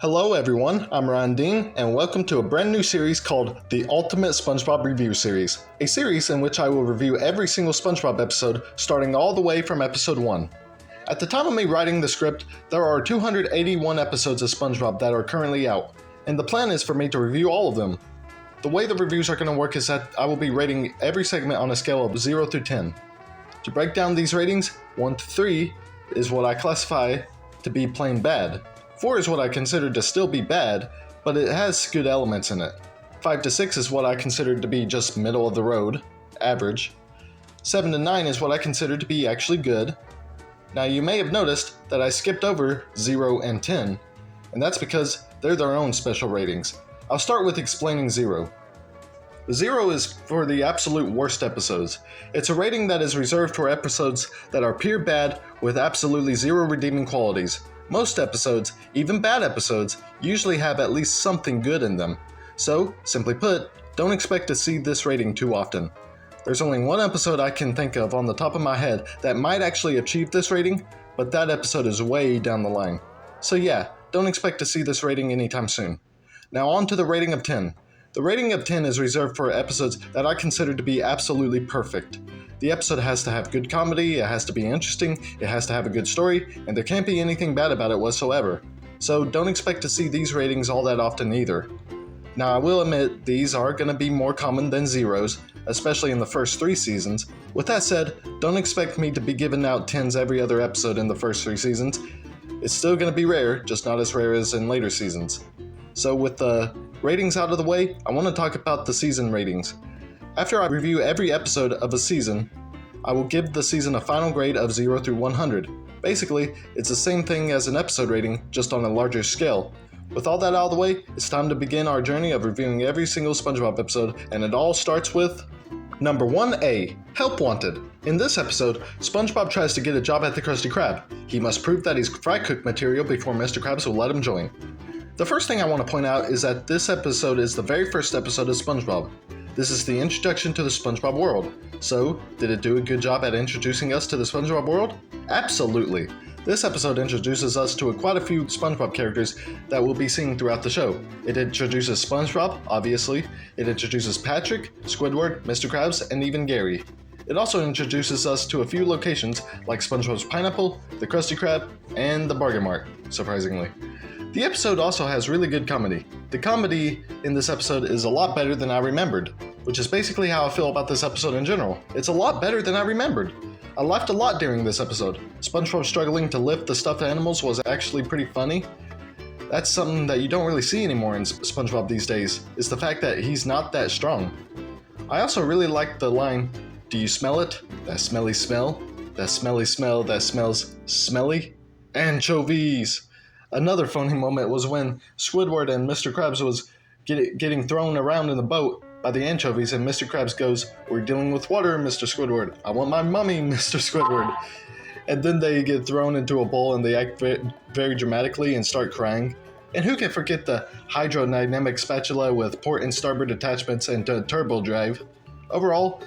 Hello everyone, I'm Ryan Dean, and welcome to a brand new series called The Ultimate SpongeBob Review Series, a series in which I will review every single SpongeBob episode starting all the way from episode 1. At the time of me writing the script, there are 281 episodes of SpongeBob that are currently out, and the plan is for me to review all of them. The way the reviews are going to work is that I will be rating every segment on a scale of 0 through 10. To break down these ratings, 1 to 3 is what I classify to be plain bad. 4 is what I consider to still be bad, but it has good elements in it. 5 to 6 is what I consider to be just middle of the road, average. 7 to 9 is what I consider to be actually good. Now you may have noticed that I skipped over 0 and 10, and that's because they're their own special ratings. I'll start with explaining 0. 0 is for the absolute worst episodes. It's a rating that is reserved for episodes that are pure bad with absolutely zero redeeming qualities. Most episodes, even bad episodes, usually have at least something good in them. So, simply put, don't expect to see this rating too often. There's only one episode I can think of on the top of my head that might actually achieve this rating, but that episode is way down the line. So yeah, don't expect to see this rating anytime soon. Now on to the rating of 10. The rating of 10 is reserved for episodes that I consider to be absolutely perfect. The episode has to have good comedy, it has to be interesting, it has to have a good story, and there can't be anything bad about it whatsoever. So don't expect to see these ratings all that often either. Now I will admit, these are going to be more common than zeros, especially in the first 3 seasons. With that said, don't expect me to be giving out 10s every other episode in the first 3 seasons. It's still going to be rare, just not as rare as in later seasons. So with the ratings out of the way, I want to talk about the season ratings. After I review every episode of a season, I will give the season a final grade of 0 through 100. Basically, it's the same thing as an episode rating, just on a larger scale. With all that out of the way, it's time to begin our journey of reviewing every single SpongeBob episode, and it all starts with Number 1A, Help Wanted. In this episode, SpongeBob tries to get a job at the Krusty Krab. He must prove that he's fry cook material before Mr. Krabs will let him join. The first thing I want to point out is that this episode is the very first episode of SpongeBob. This is the introduction to the SpongeBob world. So, did it do a good job at introducing us to the SpongeBob world? Absolutely. This episode introduces us to quite a few SpongeBob characters that we'll be seeing throughout the show. It introduces SpongeBob, obviously. It introduces Patrick, Squidward, Mr. Krabs, and even Gary. It also introduces us to a few locations like SpongeBob's Pineapple, the Krusty Krab, and the Bargain Mart, surprisingly. The episode also has really good comedy. The comedy in this episode is a lot better than I remembered, which is basically how I feel about this episode in general. It's a lot better than I remembered. I laughed a lot during this episode. SpongeBob struggling to lift the stuffed animals was actually pretty funny. That's something that you don't really see anymore in SpongeBob these days, is the fact that he's not that strong. I also really liked the line, "Do you smell it? That smelly smell? That smelly smell that smells smelly? Anchovies!" Another funny moment was when Squidward and Mr. Krabs was getting thrown around in the boat by the anchovies, and Mr. Krabs goes, "We're dealing with water, Mr. Squidward. I want my mummy, Mr. Squidward." And then they get thrown into a bowl and they act very dramatically and start crying. And who can forget the hydrodynamic spatula with port and starboard attachments and turbo drive? Overall,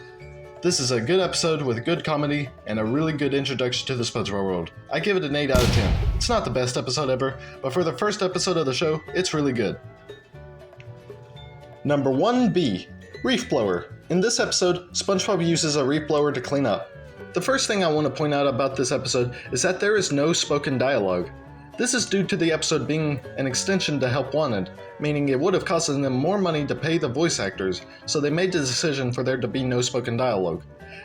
this is a good episode with good comedy and a really good introduction to the SpongeBob world. I give it an 8 out of 10. It's not the best episode ever, but for the first episode of the show, it's really good. Number 1B, Reef Blower. In this episode, SpongeBob uses a reef blower to clean up. The first thing I want to point out about this episode is that there is no spoken dialogue. This is due to the episode being an extension to Help Wanted, meaning it would have cost them more money to pay the voice actors, so they made the decision for there to be no spoken dialogue.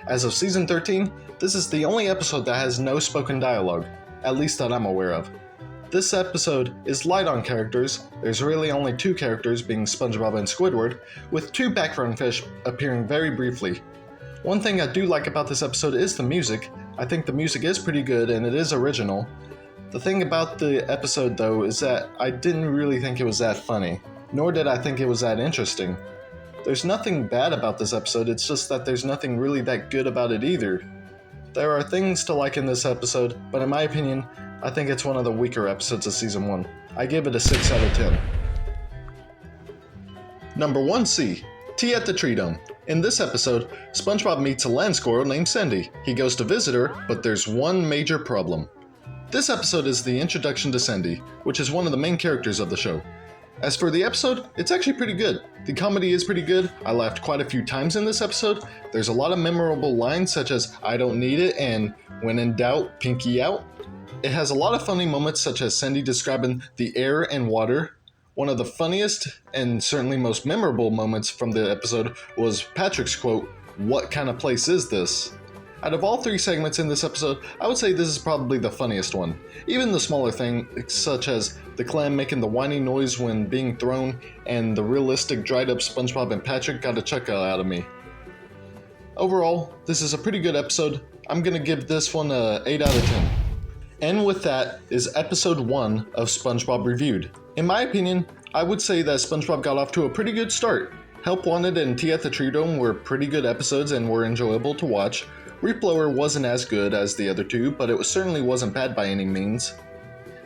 As of season 13, this is the only episode that has no spoken dialogue, at least that I'm aware of. This episode is light on characters. There's really only 2 characters, being SpongeBob and Squidward, with 2 background fish appearing very briefly. One thing I do like about this episode is the music. I think the music is pretty good and it is original. The thing about the episode, though, is that I didn't really think it was that funny, nor did I think it was that interesting. There's nothing bad about this episode, it's just that there's nothing really that good about it either. There are things to like in this episode, but in my opinion, I think it's one of the weaker episodes of season 1. I give it a 6 out of 10. Number 1C, Tea at the Treedome. In this episode, SpongeBob meets a land squirrel named Cindy. He goes to visit her, but there's one major problem. This episode is the introduction to Sandy, which is one of the main characters of the show. As for the episode, it's actually pretty good. The comedy is pretty good. I laughed quite a few times in this episode. There's a lot of memorable lines such as "I don't need it" and "when in doubt, pinky out." It has a lot of funny moments such as Sandy describing the air and water. One of the funniest and certainly most memorable moments from the episode was Patrick's quote, "What kind of place is this?" Out of all three segments in this episode, I would say this is probably the funniest one. Even the smaller things, such as the clam making the whiny noise when being thrown, and the realistic dried up Spongebob and Patrick, got a chuckle out of me. Overall, this is a pretty good episode. I'm gonna give this one a 8 out of 10. And with that is episode 1 of SpongeBob Reviewed. In my opinion, I would say that SpongeBob got off to a pretty good start. Help Wanted and Tea at the Treedome were pretty good episodes and were enjoyable to watch. Reef Blower wasn't as good as the other two, but it certainly wasn't bad by any means.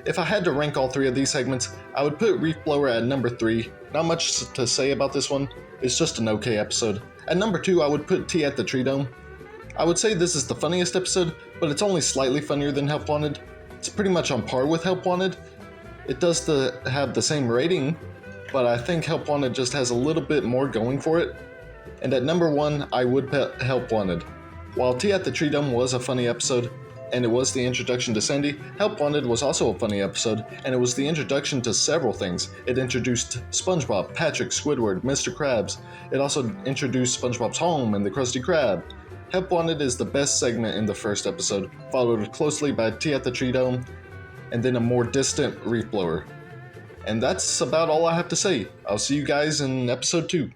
If I had to rank all three of these segments, I would put Reef Blower at number 3. Not much to say about this one, it's just an okay episode. At number 2, I would put Tea at the Treedome. I would say this is the funniest episode, but it's only slightly funnier than Help Wanted. It's pretty much on par with Help Wanted. It does have the same rating, but I think Help Wanted just has a little bit more going for it. And at number 1, I would put Help Wanted. While Tea at the Treedome was a funny episode, and it was the introduction to Sandy, Help Wanted was also a funny episode, and it was the introduction to several things. It introduced SpongeBob, Patrick, Squidward, Mr. Krabs. It also introduced SpongeBob's home and the Krusty Krab. Help Wanted is the best segment in the first episode, followed closely by Tea at the Treedome, and then a more distant Reef Blower. And that's about all I have to say. I'll see you guys in episode 2.